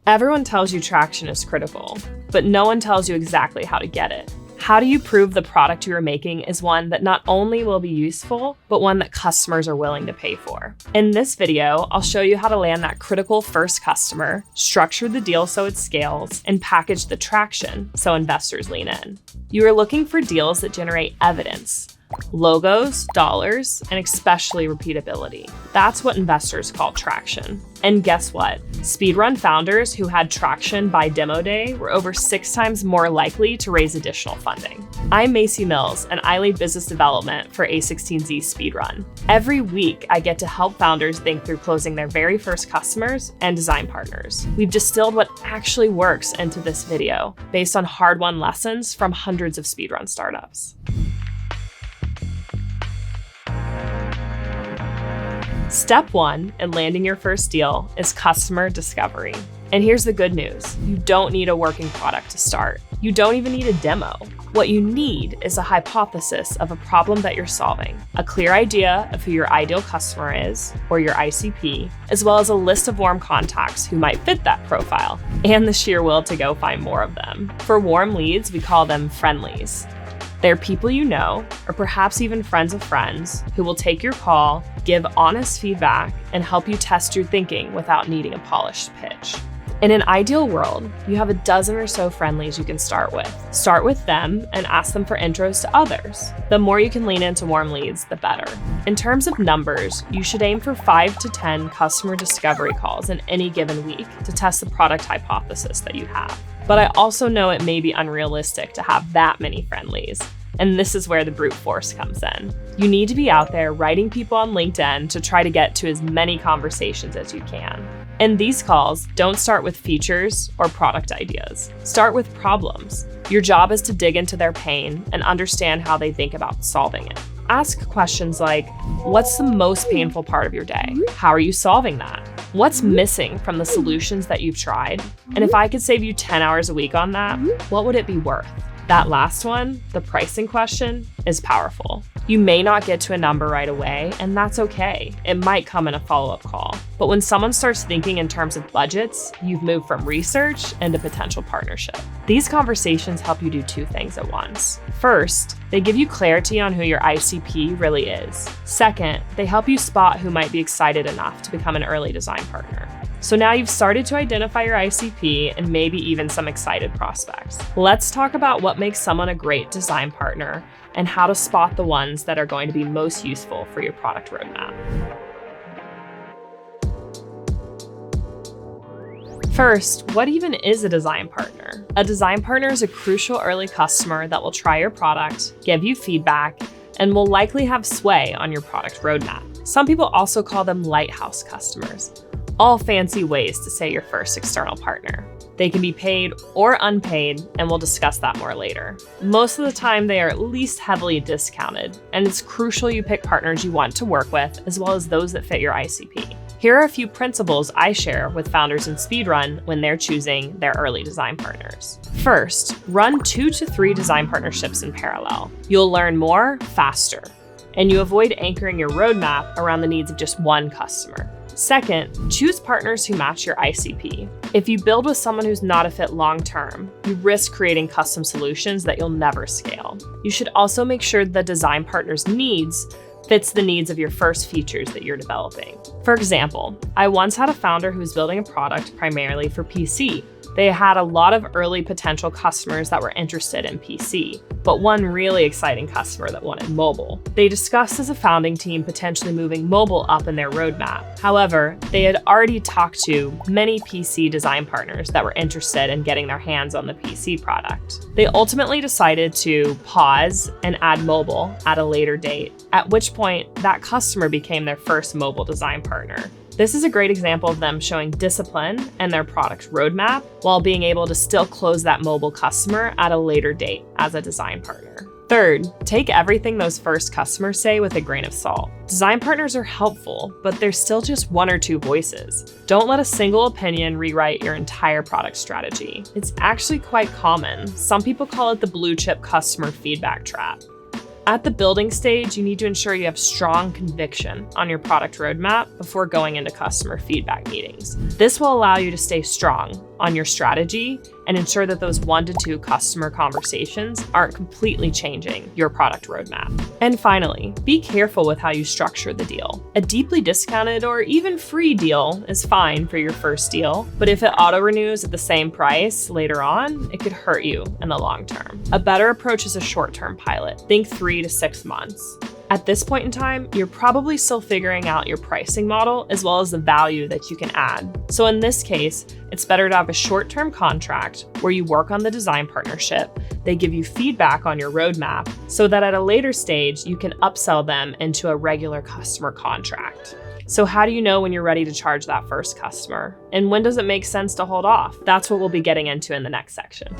Everyone tells you traction is critical, but no one tells you exactly how to get it. How do you prove the product you are making is one that not only will be useful, but one that customers are willing to pay for? In this video, I'll show you how to land that critical first customer, structure the deal so it scales, and package the traction so investors lean in. You are looking for deals that generate evidence, logos, dollars, and especially repeatability. That's what investors call traction. And guess what? Speedrun founders who had traction by demo day were over 6 times more likely to raise additional funding. I'm Macy Mills, and I lead business development for a16z Speedrun. Every week, I get to help founders think through closing their very first customers and design partners. We've distilled what actually works into this video based on hard-won lessons from hundreds of Speedrun startups. Step 1 in landing your first deal is customer discovery. And here's the good news. You don't need a working product to start. You don't even need a demo. What you need is a hypothesis of a problem that you're solving, a clear idea of who your ideal customer is, or your ICP, as well as a list of warm contacts who might fit that profile, and the sheer will to go find more of them. For warm leads, we call them friendlies. They're people you know, or perhaps even friends of friends, who will take your call, give honest feedback, and help you test your thinking without needing a polished pitch. In an ideal world, you have a dozen or so friendlies you can start with. Start with them and ask them for intros to others. The more you can lean into warm leads, the better. In terms of numbers, you should aim for 5 to 10 customer discovery calls in any given week to test the product hypothesis that you have. But I also know it may be unrealistic to have that many friendlies. And this is where the brute force comes in. You need to be out there writing people on LinkedIn to try to get to as many conversations as you can. In these calls, don't start with features or product ideas. Start with problems. Your job is to dig into their pain and understand how they think about solving it. Ask questions like, what's the most painful part of your day? How are you solving that? What's missing from the solutions that you've tried? And if I could save you 10 hours a week on that, what would it be worth? That last one, the pricing question, is powerful. You may not get to a number right away, and that's okay. It might come in a follow-up call. But when someone starts thinking in terms of budgets, you've moved from research into potential partnership. These conversations help you do 2 things at once. First, they give you clarity on who your ICP really is. Second, they help you spot who might be excited enough to become an early design partner. So now you've started to identify your ICP and maybe even some excited prospects. Let's talk about what makes someone a great design partner and how to spot the ones that are going to be most useful for your product roadmap. First, what even is a design partner? A design partner is a crucial early customer that will try your product, give you feedback, and will likely have sway on your product roadmap. Some people also call them lighthouse customers. All fancy ways to say your first external partner. They can be paid or unpaid, and we'll discuss that more later. Most of the time, they are at least heavily discounted, and it's crucial you pick partners you want to work with, as well as those that fit your ICP. Here are a few principles I share with founders in Speedrun when they're choosing their early design partners. First, run 2 to 3 design partnerships in parallel. You'll learn more faster, and you avoid anchoring your roadmap around the needs of just one customer. Second, choose partners who match your ICP. If you build with someone who's not a fit long-term, you risk creating custom solutions that you'll never scale. You should also make sure the design partner's needs fits the needs of your first features that you're developing. For example, I once had a founder who was building a product primarily for PC. They had a lot of early potential customers that were interested in PC, but one really exciting customer that wanted mobile. They discussed as a founding team potentially moving mobile up in their roadmap. However, they had already talked to many PC design partners that were interested in getting their hands on the PC product. They ultimately decided to pause and add mobile at a later date, at which point that customer became their first mobile design partner. This is a great example of them showing discipline and their product roadmap while being able to still close that mobile customer at a later date as a design partner. Third, take everything those first customers say with a grain of salt. Design partners are helpful, but there's still just 1 or 2 voices. Don't let a single opinion rewrite your entire product strategy. It's actually quite common. Some people call it the blue chip customer feedback trap. At the building stage, you need to ensure you have strong conviction on your product roadmap before going into customer feedback meetings. This will allow you to stay strong on your strategy and ensure that those 1 to 2 customer conversations aren't completely changing your product roadmap. And finally, be careful with how you structure the deal. A deeply discounted or even free deal is fine for your first deal, but if it auto-renews at the same price later on, it could hurt you in the long term. A better approach is a short-term pilot. Think 3 to 6 months. At this point in time, you're probably still figuring out your pricing model as well as the value that you can add. So in this case, it's better to have a short-term contract where you work on the design partnership, they give you feedback on your roadmap, so that at a later stage, you can upsell them into a regular customer contract. So how do you know when you're ready to charge that first customer? And when does it make sense to hold off? That's what we'll be getting into in the next section.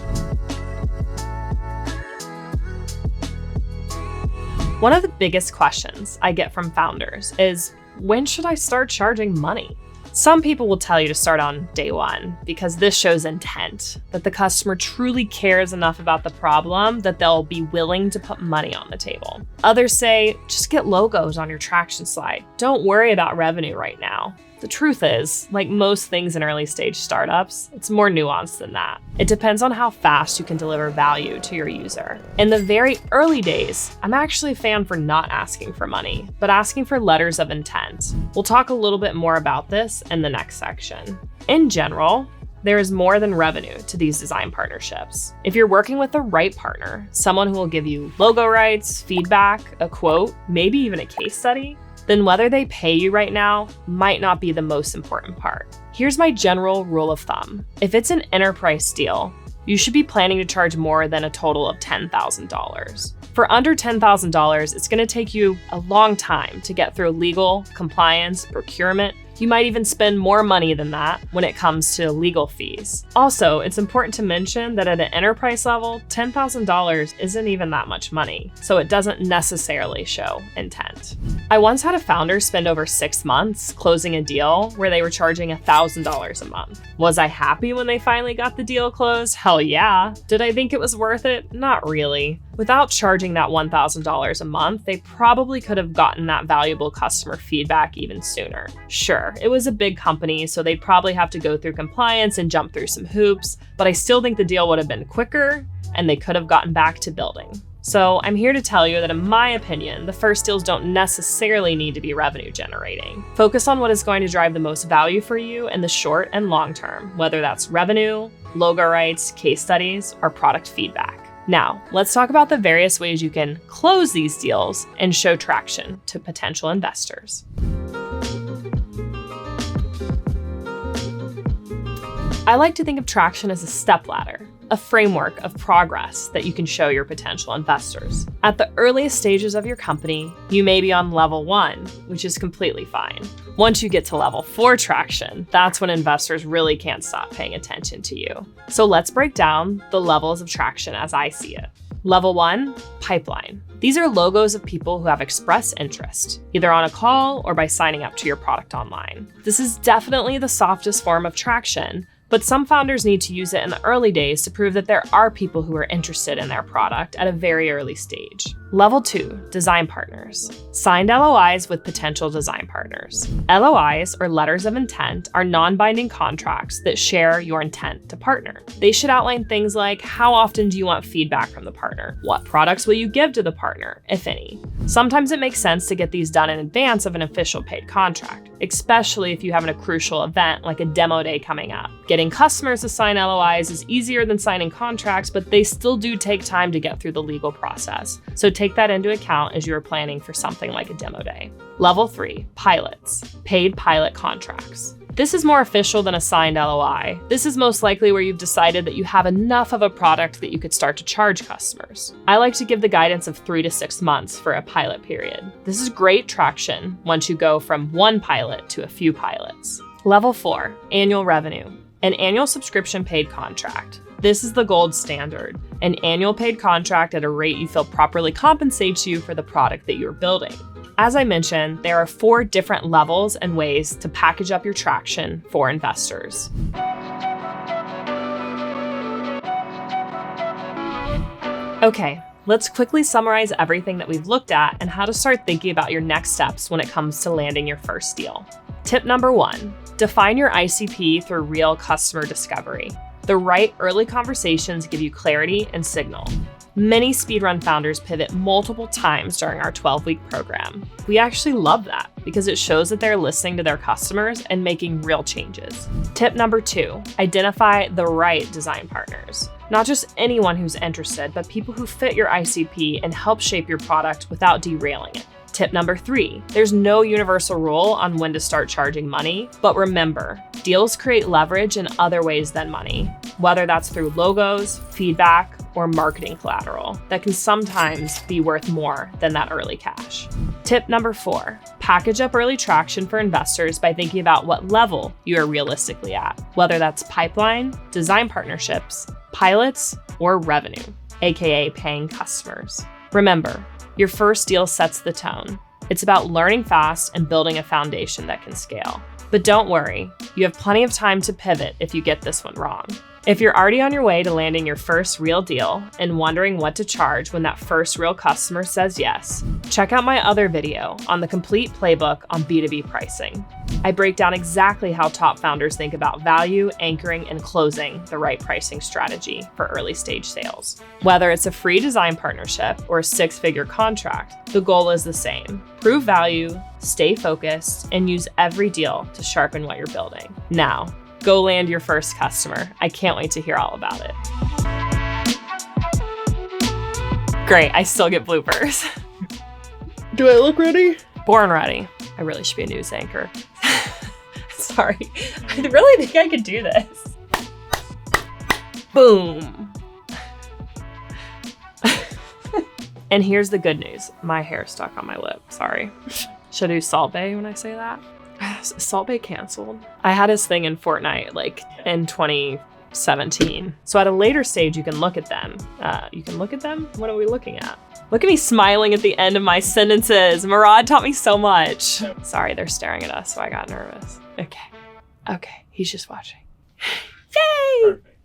One of the biggest questions I get from founders is, when should I start charging money? Some people will tell you to start on day 1 because this shows intent, that the customer truly cares enough about the problem that they'll be willing to put money on the table. Others say, just get logos on your traction slide. Don't worry about revenue right now. The truth is, like most things in early stage startups, it's more nuanced than that. It depends on how fast you can deliver value to your user. In the very early days, I'm actually a fan for not asking for money, but asking for letters of intent. We'll talk a little bit more about this in the next section. In general, there is more than revenue to these design partnerships. If you're working with the right partner, someone who will give you logo rights, feedback, a quote, maybe even a case study, then whether they pay you right now might not be the most important part. Here's my general rule of thumb. If it's an enterprise deal, you should be planning to charge more than a total of $10,000. For under $10,000, it's gonna take you a long time to get through legal, compliance, procurement. You might even spend more money than that when it comes to legal fees. Also, it's important to mention that at an enterprise level, $10,000 isn't even that much money, so it doesn't necessarily show intent. I once had a founder spend over 6 months closing a deal where they were charging $1,000 a month. Was I happy when they finally got the deal closed? Hell yeah. Did I think it was worth it? Not really. Without charging that $1,000 a month, they probably could have gotten that valuable customer feedback even sooner. Sure, it was a big company, so they'd probably have to go through compliance and jump through some hoops, but I still think the deal would have been quicker and they could have gotten back to building. So I'm here to tell you that in my opinion, the first deals don't necessarily need to be revenue generating. Focus on what is going to drive the most value for you in the short and long term, whether that's revenue, logo rights, case studies, or product feedback. Now, let's talk about the various ways you can close these deals and show traction to potential investors. I like to think of traction as a stepladder, a framework of progress that you can show your potential investors. At the earliest stages of your company, you may be on level 1, which is completely fine. Once you get to level 4 traction, that's when investors really can't stop paying attention to you. So let's break down the levels of traction as I see it. Level 1, pipeline. These are logos of people who have expressed interest, either on a call or by signing up to your product online. This is definitely the softest form of traction, but some founders need to use it in the early days to prove that there are people who are interested in their product at a very early stage. Level 2, design partners. Signed LOIs with potential design partners. LOIs, or letters of intent, are non-binding contracts that share your intent to partner. They should outline things like, how often do you want feedback from the partner? What products will you give to the partner, if any? Sometimes it makes sense to get these done in advance of an official paid contract, especially if you have a crucial event like a demo day coming up. Getting customers to sign LOIs is easier than signing contracts, but they still do take time to get through the legal process. So take that into account as you are planning for something like a demo day. Level 3, pilots, paid pilot contracts. This is more official than a signed LOI. This is most likely where you've decided that you have enough of a product that you could start to charge customers. I like to give the guidance of 3 to 6 months for a pilot period. This is great traction once you go from one pilot to a few pilots. Level 4, annual revenue. An annual subscription paid contract. This is the gold standard, an annual paid contract at a rate you feel properly compensates you for the product that you're building. As I mentioned, there are 4 different levels and ways to package up your traction for investors. Okay, let's quickly summarize everything that we've looked at and how to start thinking about your next steps when it comes to landing your first deal. Tip number 1, define your ICP through real customer discovery. The right early conversations give you clarity and signal. Many speedrun founders pivot multiple times during our 12-week program. We actually love that because it shows that they're listening to their customers and making real changes. Tip number 2, identify the right design partners. Not just anyone who's interested, but people who fit your ICP and help shape your product without derailing it. Tip number 3, there's no universal rule on when to start charging money, but remember, deals create leverage in other ways than money, whether that's through logos, feedback, or marketing collateral that can sometimes be worth more than that early cash. Tip number 4, package up early traction for investors by thinking about what level you are realistically at, whether that's pipeline, design partnerships, pilots, or revenue, aka paying customers. Remember, your first deal sets the tone. It's about learning fast and building a foundation that can scale. But don't worry, you have plenty of time to pivot if you get this one wrong. If you're already on your way to landing your first real deal and wondering what to charge when that first real customer says yes, check out my other video on the complete playbook on B2B pricing. I break down exactly how top founders think about value, anchoring, and closing the right pricing strategy for early stage sales. Whether it's a free design partnership or a 6-figure contract, the goal is the same. Prove value, stay focused, and use every deal to sharpen what you're building. Now, go land your first customer. I can't wait to hear all about it. Great, I still get bloopers. Do I look ready? Born ready. I really should be a news anchor. Sorry, I really think I could do this. Boom. And here's the good news. My hair's stuck on my lip, sorry. Should I do Salt Bae when I say that? Salt Bae canceled. I had his thing in Fortnite like in 2017. So at a later stage, you can look at them. You can look at them? What are we looking at? Look at me smiling at the end of my sentences. Murad taught me so much. Sorry, they're staring at us, so I got nervous. Okay, he's just watching. Yay! Perfect.